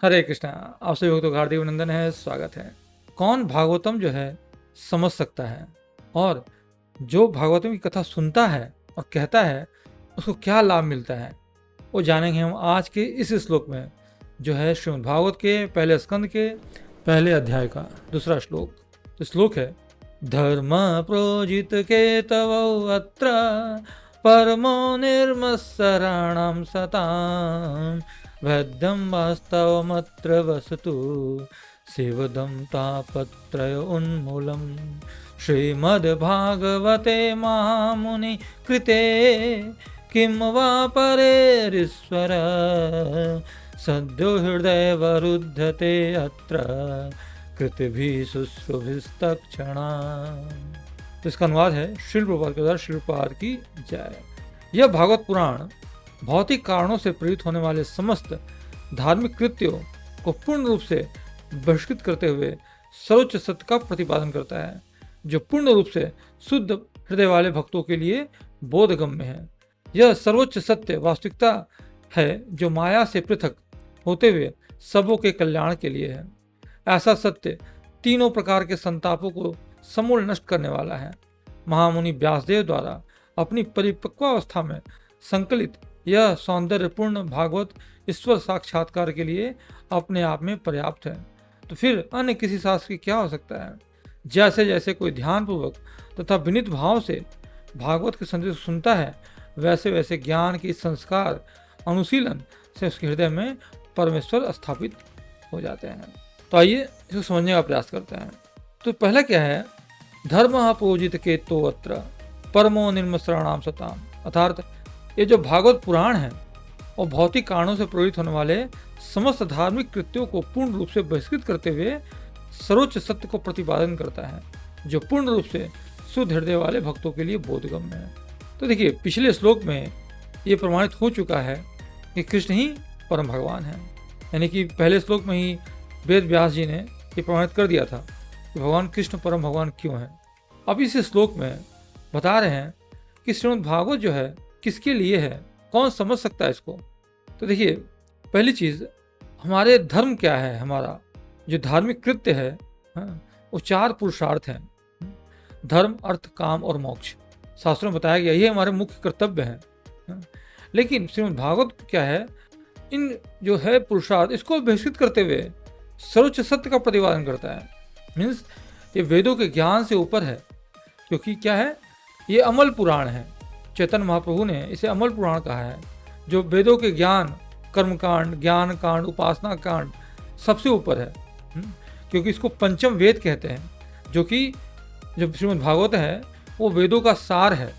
हरे कृष्णा। आप सभी भक्तों का हार्दिक अभिनंदन है, स्वागत है। कौन भागवतम जो है समझ सकता है, और जो भागवतम की कथा सुनता है और कहता है उसको क्या लाभ मिलता है, वो जानेंगे हम आज के इस श्लोक में, जो है श्रीमद् भागवत के पहले स्कंद के पहले अध्याय का दूसरा श्लोक। तो श्लोक है, धर्म प्रोजित के तव अत्र परमो निर्मत्सराणां सतां वैद्यं वास्तवमत्र वसतु शिवदं तापत्रय उन्मूलम्। श्रीमद्भागवते महामुनि कृते किं वा परेरीश्वर सद्यो हृदयवरुध्यते अत्र कृतिभिः शुश्रूभिस्तत्क्षणा। तो इसका अनुवाद है, श्रील प्रभुपाद के द्वारा श्रील प्रभुपाद की जय। यह भागवत पुराण भौतिक कारणों से प्रेरित होने वाले समस्त धार्मिक कृत्यों को पूर्ण रूप से बहिष्कृत करते हुए सर्वोच्च सत्य का प्रतिपादन करता है, जो पूर्ण रूप से शुद्ध हृदय वाले भक्तों के लिए बोधगम्य है। यह सर्वोच्च सत्य वास्तविकता है जो माया से पृथक होते हुए सबों के कल्याण के लिए है। ऐसा सत्य तीनों प्रकार के संतापों को समूल नष्ट करने वाला है। महामुनि व्यासदेव द्वारा अपनी परिपक्वावस्था में संकलित यह सौंदर्यपूर्ण भागवत ईश्वर साक्षात्कार के लिए अपने आप में पर्याप्त है। तो फिर अन्य किसी शास्त्र की क्या हो सकता है। जैसे जैसे कोई ध्यानपूर्वक तथा विनीत भाव से भागवत के संदेश सुनता है, वैसे वैसे ज्ञान के संस्कार अनुशीलन से उसके हृदय में परमेश्वर स्थापित हो जाते हैं। तो आइए इसको समझने का प्रयास करते हैं। तो पहला क्या है, धर्म पूजित के तो अत्र परमो निर्मत्सराणाम सताम। अर्थात ये जो भागवत पुराण है और भौतिक कारणों से प्रेरित होने वाले समस्त धार्मिक कृत्यों को पूर्ण रूप से बहिष्कृत करते हुए सर्वोच्च सत्य को प्रतिपादन करता है, जो पूर्ण रूप से शुद्ध हृदय वाले भक्तों के लिए बोधगम्य है। तो देखिए, पिछले श्लोक में ये प्रमाणित हो चुका है कि कृष्ण ही परम भगवान है। यानी कि पहले श्लोक में ही वेद व्यास जी ने ये प्रमाणित कर दिया था कि भगवान कृष्ण परम भगवान क्यों है। अब इस श्लोक में बता रहे हैं कि श्रीमद् भागवत जो है किसके लिए है, कौन समझ सकता है इसको। तो देखिए, पहली चीज, हमारे धर्म क्या है, हमारा जो धार्मिक कृत्य है, वो चार पुरुषार्थ हैं, धर्म अर्थ काम और मोक्ष। शास्त्रों में बताया गया ये हमारे मुख्य कर्तव्य हैं। लेकिन श्रीमद् भागवत क्या है, इन जो है पुरुषार्थ इसको बहिष्कृत करते हुए सर्वोच्च सत्य का प्रतिपादन करता है। मीन्स ये वेदों के ज्ञान से ऊपर है, क्योंकि क्या है, ये अमल पुराण है। चैतन्य महाप्रभु ने इसे अमल पुराण कहा है, जो वेदों के ज्ञान, कर्मकांड, ज्ञान कांड, उपासना कांड सबसे ऊपर है। क्योंकि इसको पंचम वेद कहते हैं, जो कि जो श्रीमद् भागवत है वो वेदों का सार है,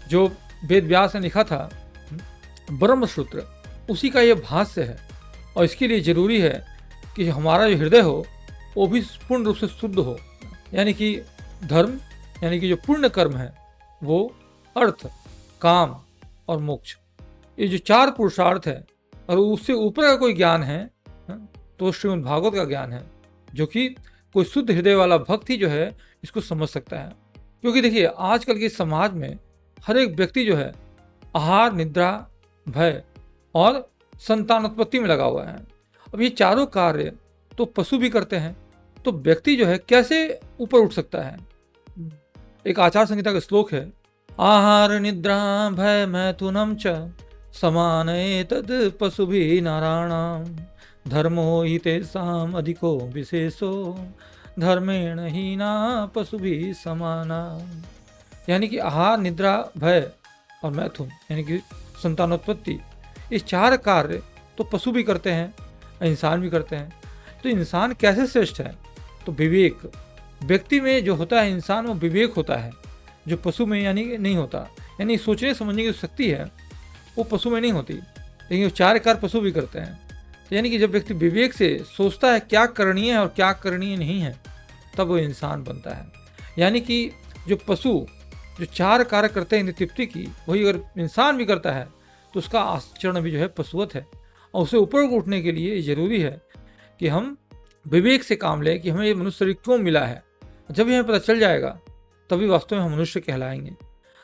जो वेद व्यास ने लिखा था ब्रह्मसूत्र, उसी का ये भाष्य है। और इसके लिए जरूरी है कि हमारा जो हृदय हो वो भी पूर्ण रूप से शुद्ध हो। यानी कि धर्म, यानी कि जो पूर्ण कर्म है वो अर्थ, काम और मोक्ष, ये जो चार पुरुषार्थ है, और उससे ऊपर का कोई ज्ञान है तो श्रीमद् भागवत का ज्ञान है, जो कि कोई शुद्ध हृदय वाला भक्त ही जो है इसको समझ सकता है। क्योंकि देखिए, आजकल के समाज में हर एक व्यक्ति जो है आहार, निद्रा, भय और संतानोत्पत्ति में लगा हुआ है। अब ये चारों कार्य तो पशु भी करते हैं, तो व्यक्ति जो है कैसे ऊपर उठ सकता है। एक आचार संहिता का श्लोक है, आहार निद्रा भय मैथुनम च समान एतद् पशुभिः नराणां धर्मो हि तेषाम् अधिको विशेषो धर्मेण हीना पशुभिः समाना। यानी कि आहार, निद्रा, भय और मैथुन यानी कि संतानोत्पत्ति, ये चार कार्य तो पशु भी करते हैं, इंसान भी करते हैं। तो इंसान कैसे श्रेष्ठ है, तो विवेक, व्यक्ति में जो होता है इंसान, वो विवेक होता है, जो पशु में यानी नहीं होता। यानी सोचने समझने की शक्ति है वो पशु में नहीं होती, लेकिन वो चार कार्य पशु भी करते हैं। तो यानी कि जब व्यक्ति विवेक से सोचता है क्या करणीय है और क्या करणीय नहीं है, तब वो इंसान बनता है। यानी कि जो पशु जो चार कार्य करते हैं तृप्ति की, वही अगर इंसान भी करता है तो उसका आचरण भी जो है पशुवत है। और उसे ऊपर उठने के लिए जरूरी है कि हम विवेक से काम लें कि हमें ये मनुष्य शरीर क्यों मिला है। जब हमें पता चल जाएगा तभी वास्तव में हम मनुष्य कहलाएंगे।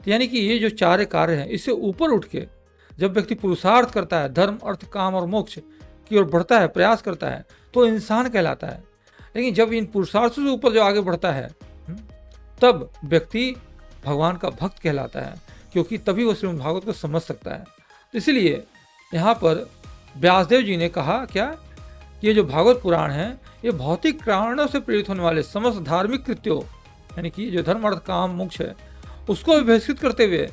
तो यानी कि ये जो चार कार्य हैं, इससे ऊपर उठ के जब व्यक्ति पुरुषार्थ करता है, धर्म अर्थ काम और मोक्ष, की ओर बढ़ता है, प्रयास करता है, तो इंसान कहलाता है। लेकिन जब इन पुरुषार्थों से ऊपर जो आगे बढ़ता है, तब व्यक्ति भगवान का भक्त कहलाता है, क्योंकि तभी वो श्रीमद् भागवत को समझ सकता है। तो इसलिए यहाँ पर व्यासदेव जी ने कहा क्या, कि ये जो भागवत पुराण है, ये भौतिक कारणों से प्रेरित होने वाले समस्त धार्मिक कृत्यों, यानी कि जो धर्म अर्थ काम मोक्ष है, उसको विभेषित करते हुए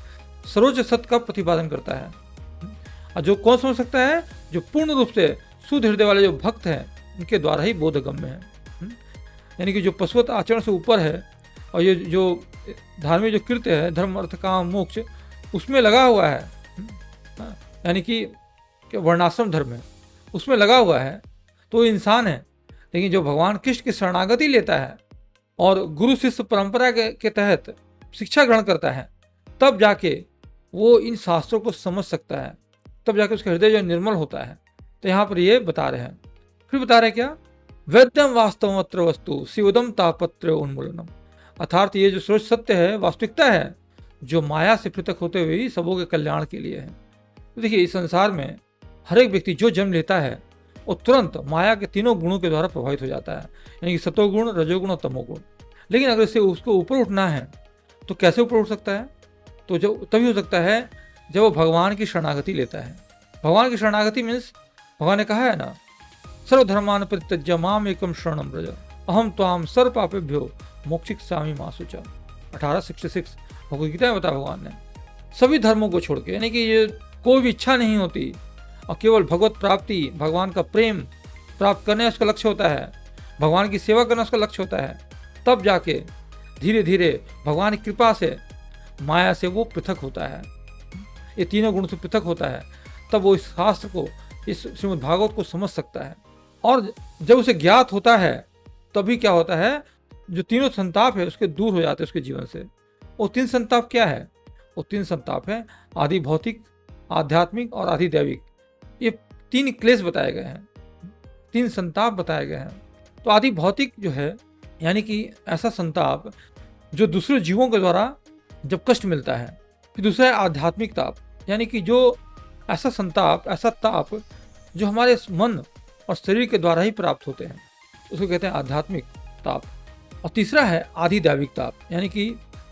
सर्वोच्च सत्य का प्रतिपादन करता है। और जो कौन समझ सकता है, जो पूर्ण रूप से शुद्ध हृदय वाले जो भक्त हैं, उनके द्वारा ही बोधगम्य है। यानी कि जो पशुवत आचरण से ऊपर है, और ये जो धार्मिक जो कृत्य है, धर्म अर्थ काम मोक्ष, उसमें लगा हुआ है, यानी कि वर्णाश्रम धर्म है, उसमें लगा हुआ है, तो इंसान है। लेकिन जो भगवान कृष्ण की शरणागति लेता है और गुरु शिष्य परंपरा के तहत शिक्षा ग्रहण करता है, तब जाके वो इन शास्त्रों को समझ सकता है, तब जाके उसका हृदय जो निर्मल होता है। तो यहाँ पर ये बता रहे हैं, फिर बता रहे क्या, वेद्यम वास्तवमत्र वस्तु शिवदम तापत्र उन्मूलनम, अर्थात ये जो सर्वोच्च सत्य है, वास्तविकता है, जो माया से पृथक होते हुए ही सबों के कल्याण के लिए है। तो देखिए, इस संसार में हर एक व्यक्ति जो जन्म लेता है, वो तुरंत माया के तीनों गुणों के द्वारा प्रभावित हो जाता है, यानी कि सतोगुण, रजोगुण और तमोगुण। लेकिन अगर इसे उसको ऊपर उठना है, तो कैसे ऊपर उठ सकता है, तो जो तभी हो सकता है जब वो भगवान की शरणागति लेता है। भगवान की शरणागति मीन्स, भगवान ने कहा है ना, सर्वधर्मान परित्यज्य माम एकम शरणम व्रज अहम त्वाम सर्व पापेभ्यो मोक्षयिष्यामि मा शुचः 1866 भगवद्गीता में बताया भगवान ने। सभी धर्मों को छोड़ के, यानी कि ये कोई भी इच्छा नहीं होती, और केवल भगवत प्राप्ति, भगवान का प्रेम प्राप्त करने उसका लक्ष्य होता है, भगवान की सेवा करना उसका लक्ष्य होता है, तब जाके धीरे धीरे भगवान की कृपा से माया से वो पृथक होता है, ये तीनों गुण से पृथक होता है। तब वो इस शास्त्र को, इस श्रीमद् भागवत को समझ सकता है। और जब उसे ज्ञात होता है, तभी क्या होता है, जो तीनों संताप है उसके दूर हो जाते हैं उसके जीवन से। वो तीन संताप क्या है, वो तीन संताप है आदि भौतिक, आध्यात्मिक और आदि दैविक। ये तीन क्लेश बताए गए हैं, तीन संताप बताए गए हैं। तो आदि भौतिक जो है, यानी कि ऐसा संताप जो दूसरे जीवों के द्वारा जब कष्ट मिलता है। फिर दूसरा है आध्यात्मिक ताप, यानी कि जो ऐसा संताप, ऐसा ताप जो हमारे मन और शरीर के द्वारा ही प्राप्त होते हैं, उसको कहते हैं आध्यात्मिक ताप। और तीसरा है आदि दैविक ताप, यानी कि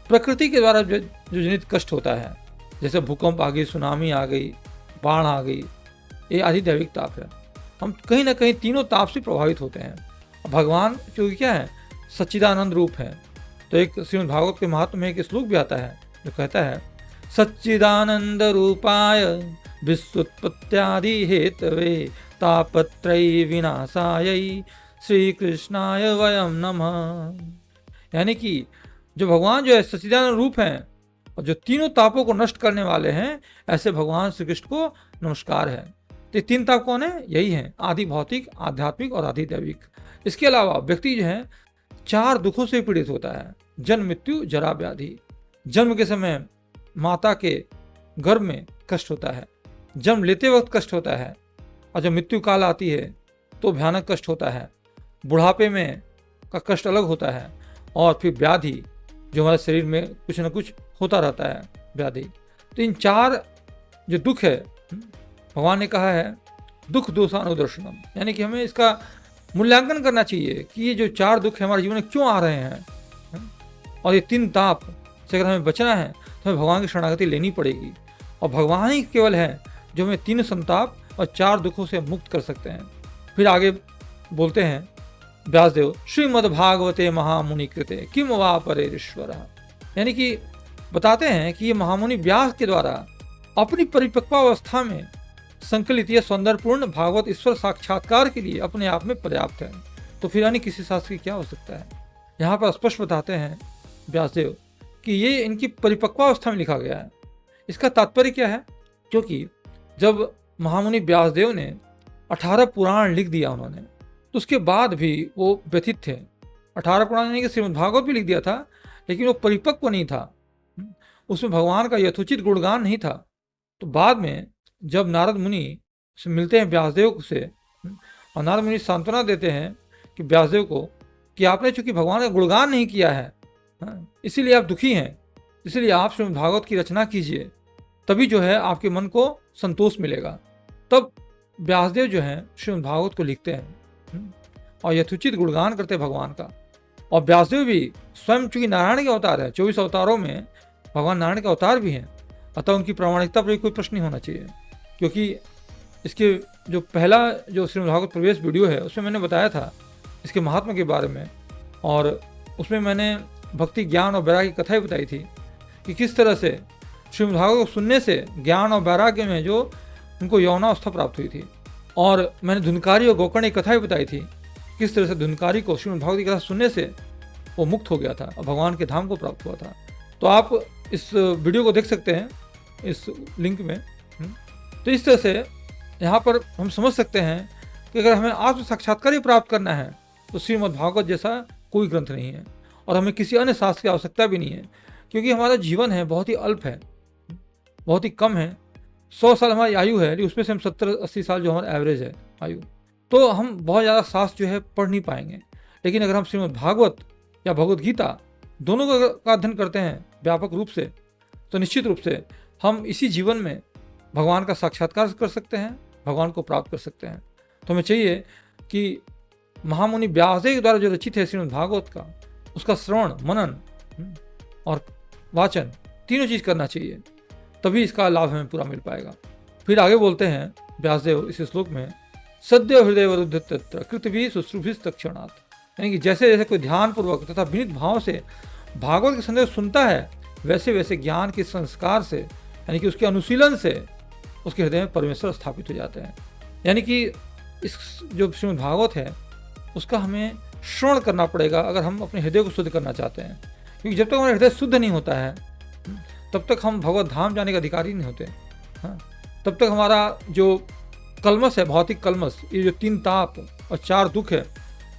प्रकृति के द्वारा जो जनित कष्ट होता है, जैसे भूकंप आ गई, सुनामी आ गई, बाढ़ आ गई, ये आदि दैविक ताप है। हम कहीं ना कहीं तीनों ताप से प्रभावित होते हैं। भगवान क्योंकि क्या है, सच्चिदानंद रूप है। तो एक श्रीमद् भागवत के महात्म्य में एक श्लोक भी आता है जो कहता है, सच्चिदानंद रूपाय विश्वोत्पत्त्यादि हेतवे तापत्रयी विनाशाय श्री कृष्णाय वयम नमः। यानी कि जो भगवान जो है सच्चिदानंद रूप हैं, और जो तीनों तापों को नष्ट करने वाले हैं, ऐसे भगवान श्री कृष्ण को नमस्कार है। तो तीन ताप कौन है, यही है आदि भौतिक, आध्यात्मिक और आदि दैविक। इसके अलावा व्यक्ति जो है चार दुखों से पीड़ित होता है, जन्म, मृत्यु, जरा, व्याधि। जन्म के समय माता के गर्भ में कष्ट होता है, जन्म लेते वक्त कष्ट होता है, और जब मृत्यु काल आती है तो भयानक कष्ट होता है। बुढ़ापे में का कष्ट अलग होता है, और फिर व्याधि, जो हमारे शरीर में कुछ न कुछ होता रहता है, व्याधि। तो इन चार जो दुख है, भगवान ने कहा है दुख दोषानुदर्शनम, यानी कि हमें इसका मूल्यांकन करना चाहिए कि ये जो चार दुख है हमारे जीवन में क्यों आ रहे हैं, और ये तीन ताप से अगर हमें बचना है तो हमें भगवान की शरणागति लेनी पड़ेगी। और भगवान ही केवल है जो हमें तीन संताप और चार दुखों से मुक्त कर सकते हैं। फिर आगे बोलते हैं व्यासदेव, श्रीमद्भागवते महामुनि कृते किम वा परेश्वर, यानी कि बताते हैं कि ये महामुनि व्यास के द्वारा अपनी परिपक्वावस्था में संकलित यह सौंदर्यपूर्ण भागवत ईश्वर साक्षात्कार के लिए अपने आप में पर्याप्त है। तो फिर यानी किसी शास्त्र की क्या हो सकता है। यहाँ पर स्पष्ट बताते हैं व्यासदेव कि ये इनकी परिपक्वावस्था में लिखा गया है। इसका तात्पर्य क्या है, क्योंकि जब महामुनि व्यासदेव ने 18 पुराण लिख दिया उन्होंने, तो उसके बाद भी वो व्यथित थे। 18 पुराण यानी कि श्रीमद् भागवत भी लिख दिया था, लेकिन वो परिपक्व नहीं था, उसमें भगवान का यथोचित गुणगान नहीं था। तो बाद में जब नारद मुनि से मिलते हैं व्यासदेव से, और नारद मुनि सांत्वना देते हैं कि व्यासदेव को कि आपने चूंकि भगवान का गुणगान नहीं किया है, इसीलिए आप दुखी हैं, इसलिए आप श्रीमद् भागवत की रचना कीजिए, तभी जो है आपके मन को संतोष मिलेगा। तब व्यासदेव जो हैं श्रीमद् भागवत को लिखते हैं और यथोचित गुणगान करते हैं भगवान का। और व्यासदेव भी स्वयं चूंकि नारायण के अवतार है, 24 अवतारों में भगवान नारायण के अवतार भी हैं, अतः उनकी प्रामाणिकता पर कोई प्रश्न नहीं होना चाहिए। क्योंकि इसके जो पहला जो श्रीमद् भागवत प्रवेश वीडियो है उसमें मैंने बताया था इसके महात्मा के बारे में, और उसमें मैंने भक्ति, ज्ञान और वैराग्य की कथाएं बताई थी कि किस तरह से श्रीमद् भागवत को सुनने से ज्ञान और वैराग्य में जो उनको यौवनावस्था प्राप्त हुई थी। और मैंने धुनकारी और गोकर्ण की कथाएं बताई थी किस तरह से धुनकारी को श्रीमद् भागवत की कथा सुनने से वो मुक्त हो गया था और भगवान के धाम को प्राप्त हुआ था। तो आप इस वीडियो को देख सकते हैं इस लिंक में। तो इस तरह से यहाँ पर हम समझ सकते हैं कि अगर हमें आत्म साक्षात्कार ही प्राप्त करना है तो श्रीमद् भागवत जैसा कोई ग्रंथ नहीं है, और हमें किसी अन्य शास्त्र की आवश्यकता भी नहीं है। क्योंकि हमारा जीवन है बहुत ही अल्प है, बहुत ही कम है। 100 साल हमारी आयु है, लेकिन उसमें से हम 70-80 साल जो हमारा एवरेज है आयु, तो हम बहुत ज़्यादा शास्त्र जो है पढ़ नहीं पाएंगे। लेकिन अगर हम श्रीमद् भागवत या भगवद गीता दोनों का अध्ययन करते हैं व्यापक रूप से, तो निश्चित रूप से हम इसी जीवन में भगवान का साक्षात्कार कर सकते हैं, भगवान को प्राप्त कर सकते हैं। तो हमें चाहिए कि महामुनि व्यासदेव के द्वारा जो रचित है श्रीमद् भागवत का, उसका श्रवण, मनन और वाचन तीनों चीज़ करना चाहिए, तभी इसका लाभ हमें पूरा मिल पाएगा। फिर आगे बोलते हैं व्यासदेव इस श्लोक में, सद्य हृदय वरुद्धत्र कृतभि शुश्रूभिस्तक्षणात्, यानी कि जैसे जैसे कोई ध्यानपूर्वक तथा विनीत भाव से भागवत के संदेश सुनता है, वैसे वैसे ज्ञान के संस्कार से, यानी कि उसके अनुशीलन से उसके हृदय में परमेश्वर स्थापित हो जाते हैं। यानी कि इस जो श्रीमद् भागवत है उसका हमें श्रवण करना पड़ेगा अगर हम अपने हृदय को शुद्ध करना चाहते हैं। क्योंकि जब तक हमारा हृदय शुद्ध नहीं होता है तब तक हम भगवत धाम जाने के अधिकारी नहीं होते। हाँ, तब तक हमारा जो कलमश है, भौतिक कलमश, ये जो 3 ताप और 4 दुख है,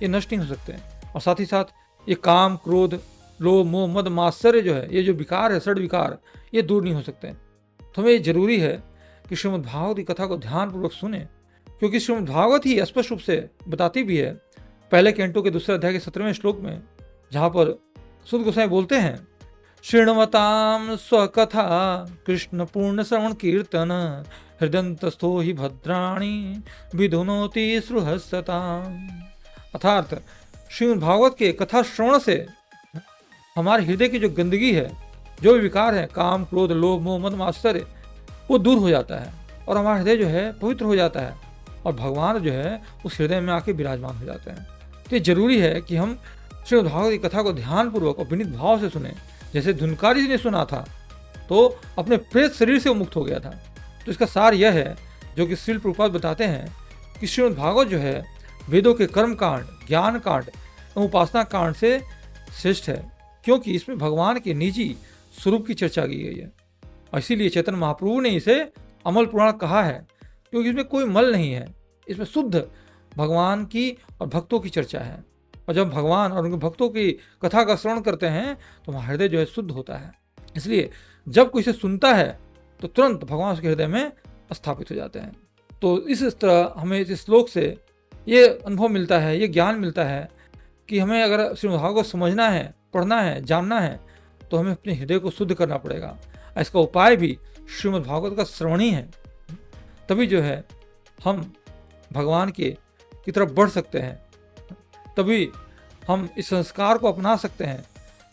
ये नष्ट नहीं हो सकते हैं। और साथ ही साथ ये काम, क्रोध, लोभ, मोह, मद, मात्सर्य जो है, ये जो विकार है, षड विकार, ये दूर नहीं हो सकते हैं। तो हमें ये जरूरी है कि श्रीमद् भागवत की कथा को ध्यानपूर्वक सुने, क्योंकि श्रीमद् भागवत ही स्पष्ट रूप से बताती भी है पहले कैंटो के 2 अध्याय के 17वें श्लोक में, जहाँ पर सुद गोसाई बोलते हैं, शृण्वतां स्वकथा कृष्ण पूर्ण श्रवण कीर्तन हृदयन्तस्थो हि भद्राणि विधुनोति श्रुहस्सताम्। अर्थात श्रीमद् भागवत के कथा श्रवण से हमारे हृदय की जो गंदगी है, जो भी विकार है, काम, क्रोध, लोभ, मोह, मद, मात्सर्य, वो दूर हो जाता है और हमारा हृदय जो है पवित्र हो जाता है और भगवान जो है उस हृदय में आके विराजमान हो जाते हैं। तो ये जरूरी है कि हम श्रीमद् भागवत की कथा को ध्यानपूर्वक और विनीत भाव से सुने। जैसे धुनकारी जी ने सुना था तो अपने प्रेत शरीर से वो मुक्त हो गया था। तो इसका सार यह है, जो कि श्रील प्रभुपाद बताते हैं, कि श्रीमद् भागवत जो है वेदों के कर्म कांड, ज्ञान कांड एवं उपासना कांड से श्रेष्ठ है, क्योंकि इसमें भगवान के निजी स्वरूप की चर्चा की गई है। और इसीलिए चैतन्य महाप्रभु ने इसे अमल पुराण कहा है, क्योंकि इसमें कोई मल नहीं है, इसमें शुद्ध भगवान की और भक्तों की चर्चा है। और जब भगवान और उनके भक्तों की कथा का श्रवण करते हैं तो हमारा हृदय जो है शुद्ध होता है। इसलिए जब कोई इसे सुनता है तो तुरंत भगवान उसके हृदय में स्थापित हो जाते हैं। तो इस तरह हमें इस श्लोक से ये अनुभव मिलता है, ये ज्ञान मिलता है कि हमें अगर श्रीमद् भागवत को समझना है, पढ़ना है, जानना है, तो हमें अपने हृदय को शुद्ध करना पड़ेगा। इसका उपाय भी श्रीमद् भागवत का श्रवण ही है। तभी जो है हम भगवान की तरफ बढ़ सकते हैं, तभी हम इस संस्कार को अपना सकते हैं।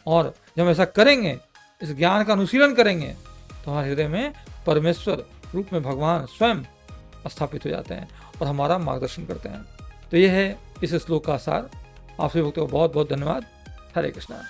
और जब हम ऐसा करेंगे, इस ज्ञान का अनुशीलन करेंगे, तो हमारे हृदय में परमेश्वर रूप में भगवान स्वयं स्थापित हो जाते हैं और हमारा मार्गदर्शन करते हैं। तो यह है इस श्लोक का सार। आप सभी भक्तों को बहुत बहुत धन्यवाद। हरे कृष्णा।